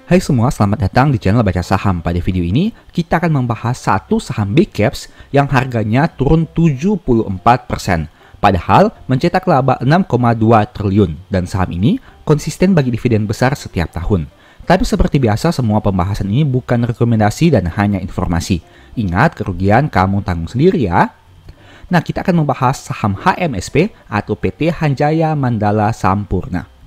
Hai semua, selamat datang di channel Baca Saham. Pada video ini, kita akan membahas satu saham big caps yang harganya turun 74%. Padahal mencetak laba 6,2 triliun dan saham ini konsisten bagi dividen besar setiap tahun. Tapi seperti biasa, semua pembahasan ini bukan rekomendasi dan hanya informasi. Ingat, kerugian kamu tanggung sendiri ya. Nah, kita akan membahas saham HMSP atau PT Hanjaya Mandala Sampurna.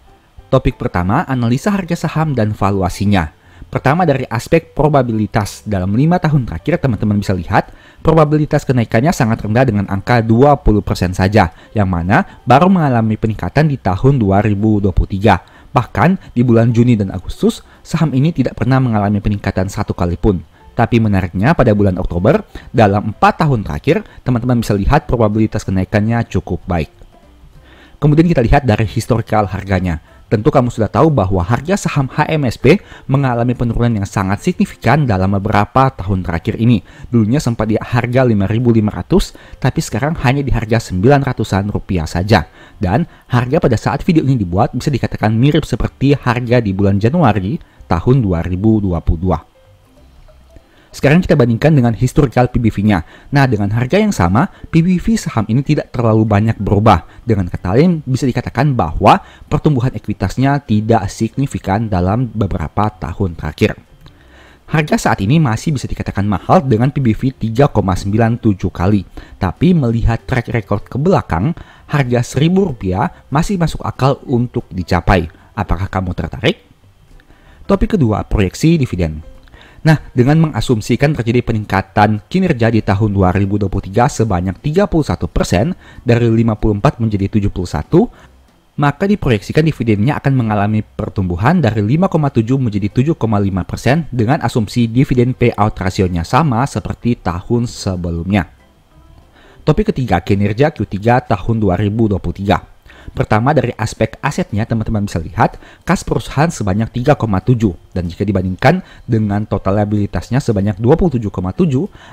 Topik pertama, analisa harga saham dan valuasinya. Pertama dari aspek probabilitas. Dalam 5 tahun terakhir, teman-teman bisa lihat, probabilitas kenaikannya sangat rendah dengan angka 20% saja, yang mana baru mengalami peningkatan di tahun 2023. Bahkan di bulan Juni dan Agustus, saham ini tidak pernah mengalami peningkatan satu kali pun. Tapi menariknya pada bulan Oktober, dalam 4 tahun terakhir, teman-teman bisa lihat probabilitas kenaikannya cukup baik. Kemudian kita lihat dari historical harganya. Tentu kamu sudah tahu bahwa harga saham HMSP mengalami penurunan yang sangat signifikan dalam beberapa tahun terakhir ini. Dulunya sempat di harga 5.500, tapi sekarang hanya di harga 900-an rupiah saja. Dan harga pada saat video ini dibuat bisa dikatakan mirip seperti harga di bulan Januari tahun 2022. Sekarang kita bandingkan dengan historical PBV-nya. Nah, dengan harga yang sama, PBV saham ini tidak terlalu banyak berubah. Dengan kata lain, bisa dikatakan bahwa pertumbuhan ekuitasnya tidak signifikan dalam beberapa tahun terakhir. Harga saat ini masih bisa dikatakan mahal dengan PBV 3,97 kali. Tapi melihat track record ke belakang, harga Rp1.000 masih masuk akal untuk dicapai. Apakah kamu tertarik? Topik kedua, proyeksi dividen. Nah, dengan mengasumsikan terjadi peningkatan kinerja di tahun 2023 sebanyak 31% dari 54 menjadi 71, maka diproyeksikan dividennya akan mengalami pertumbuhan dari 5,7 menjadi 7,5% dengan asumsi dividen payout rasionya sama seperti tahun sebelumnya. Topik ketiga, kinerja Q3 tahun 2023. Pertama dari aspek asetnya, teman-teman bisa lihat kas perusahaan sebanyak 3,7 dan jika dibandingkan dengan total liabilitasnya sebanyak 27,7,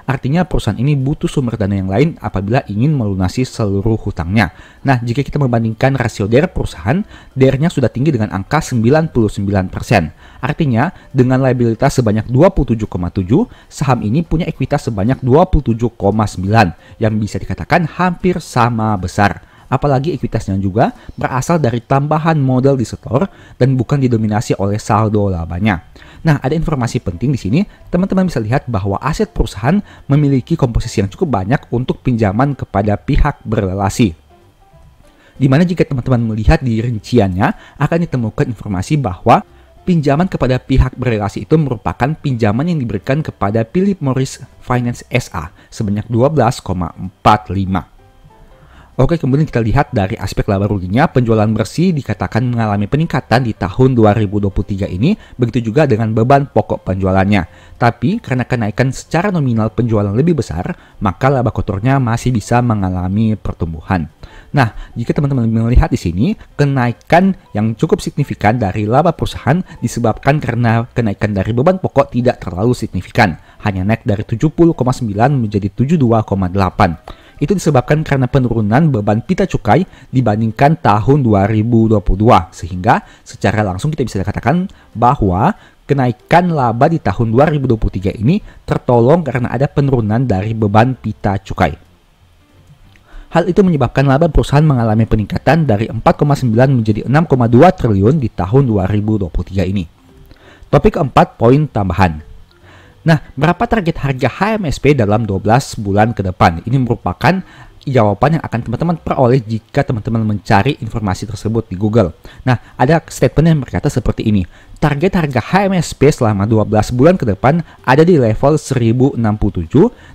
artinya perusahaan ini butuh sumber dana yang lain apabila ingin melunasi seluruh hutangnya. Nah, jika kita membandingkan rasio DER perusahaan, DER-nya sudah tinggi dengan angka 99%. Artinya, dengan liabilitas sebanyak 27,7, saham ini punya ekuitas sebanyak 27,9 yang bisa dikatakan hampir sama besar. Apalagi ekuitasnya juga berasal dari tambahan modal di setor dan bukan didominasi oleh saldo labanya. Nah, ada informasi penting di sini. Teman-teman bisa lihat bahwa aset perusahaan memiliki komposisi yang cukup banyak untuk pinjaman kepada pihak berrelasi. Dimana jika teman-teman melihat di rinciannya, akan ditemukan informasi bahwa pinjaman kepada pihak berrelasi itu merupakan pinjaman yang diberikan kepada Philip Morris Finance SA sebanyak 12,45. Oke, kemudian kita lihat dari aspek laba ruginya, penjualan bersih dikatakan mengalami peningkatan di tahun 2023 ini, begitu juga dengan beban pokok penjualannya. Tapi karena kenaikan secara nominal penjualan lebih besar, maka laba kotornya masih bisa mengalami pertumbuhan. Nah, jika teman-teman melihat di sini, kenaikan yang cukup signifikan dari laba perusahaan disebabkan karena kenaikan dari beban pokok tidak terlalu signifikan, hanya naik dari 70,9 menjadi 72,8. Itu disebabkan karena penurunan beban pita cukai dibandingkan tahun 2022. Sehingga secara langsung kita bisa katakan bahwa kenaikan laba di tahun 2023 ini tertolong karena ada penurunan dari beban pita cukai. Hal itu menyebabkan laba perusahaan mengalami peningkatan dari 4,9 menjadi 6,2 triliun di tahun 2023 ini. Topik keempat, poin tambahan. Nah, berapa target harga HMSP dalam 12 bulan ke depan? Ini merupakan jawaban yang akan teman-teman peroleh jika teman-teman mencari informasi tersebut di Google. Nah, ada statement yang berkata seperti ini. Target harga HMSP selama 12 bulan ke depan ada di level 1067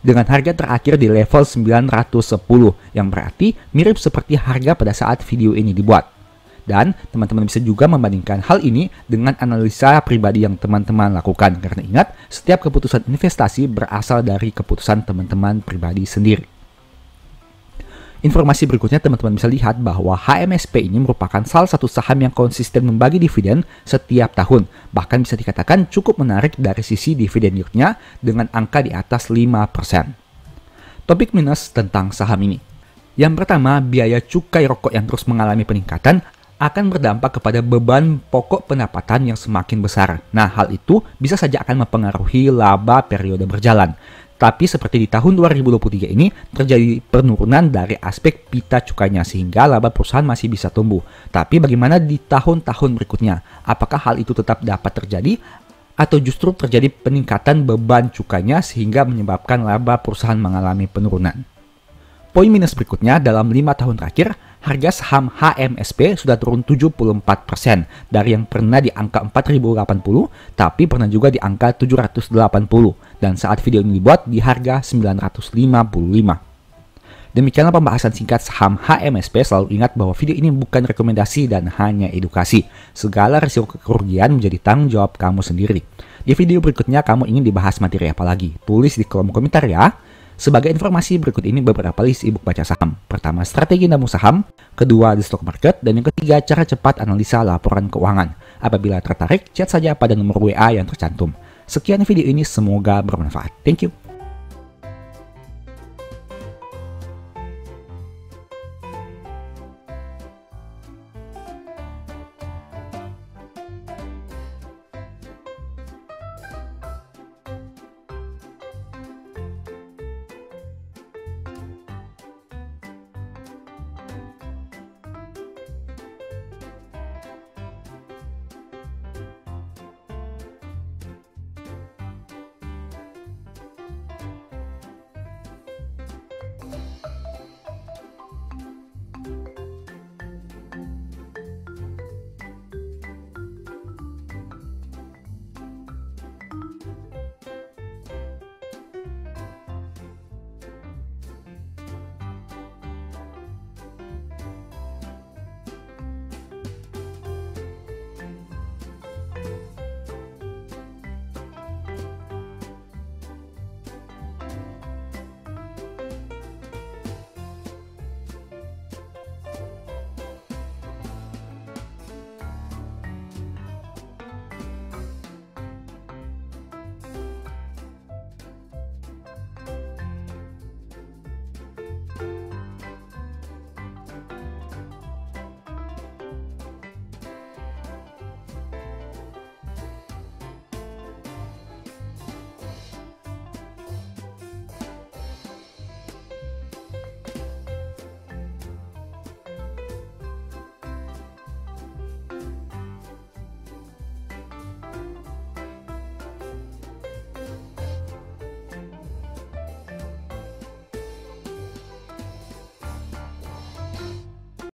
dengan harga terakhir di level 910, yang berarti mirip seperti harga pada saat video ini dibuat. Dan teman-teman bisa juga membandingkan hal ini dengan analisa pribadi yang teman-teman lakukan. Karena ingat, setiap keputusan investasi berasal dari keputusan teman-teman pribadi sendiri. Informasi berikutnya teman-teman bisa lihat bahwa HMSP ini merupakan salah satu saham yang konsisten membagi dividen setiap tahun. Bahkan bisa dikatakan cukup menarik dari sisi dividen yield-nya dengan angka di atas 5%. Topik minus tentang saham ini. Yang pertama, biaya cukai rokok yang terus mengalami peningkatan akan berdampak kepada beban pokok pendapatan yang semakin besar. Nah, hal itu bisa saja akan mempengaruhi laba periode berjalan. Tapi seperti di tahun 2023 ini, terjadi penurunan dari aspek pita cukainya sehingga laba perusahaan masih bisa tumbuh. Tapi bagaimana di tahun-tahun berikutnya? Apakah hal itu tetap dapat terjadi? Atau justru terjadi peningkatan beban cukainya sehingga menyebabkan laba perusahaan mengalami penurunan? Poin minus berikutnya, dalam 5 tahun terakhir, harga saham HMSP sudah turun 74% dari yang pernah di angka 4.080, tapi pernah juga di angka 780, dan saat video ini dibuat di harga 955. Demikianlah pembahasan singkat saham HMSP. Selalu ingat bahwa video ini bukan rekomendasi dan hanya edukasi. Segala risiko kerugian menjadi tanggung jawab kamu sendiri. Di video berikutnya kamu ingin dibahas materi apa lagi? Tulis di kolom komentar ya. Sebagai informasi, berikut ini beberapa list ebook baca saham. Pertama, strategi nabung saham. Kedua, the stock market. Dan yang ketiga, cara cepat analisa laporan keuangan. Apabila tertarik, chat saja pada nomor WA yang tercantum. Sekian video ini, semoga bermanfaat. Thank you.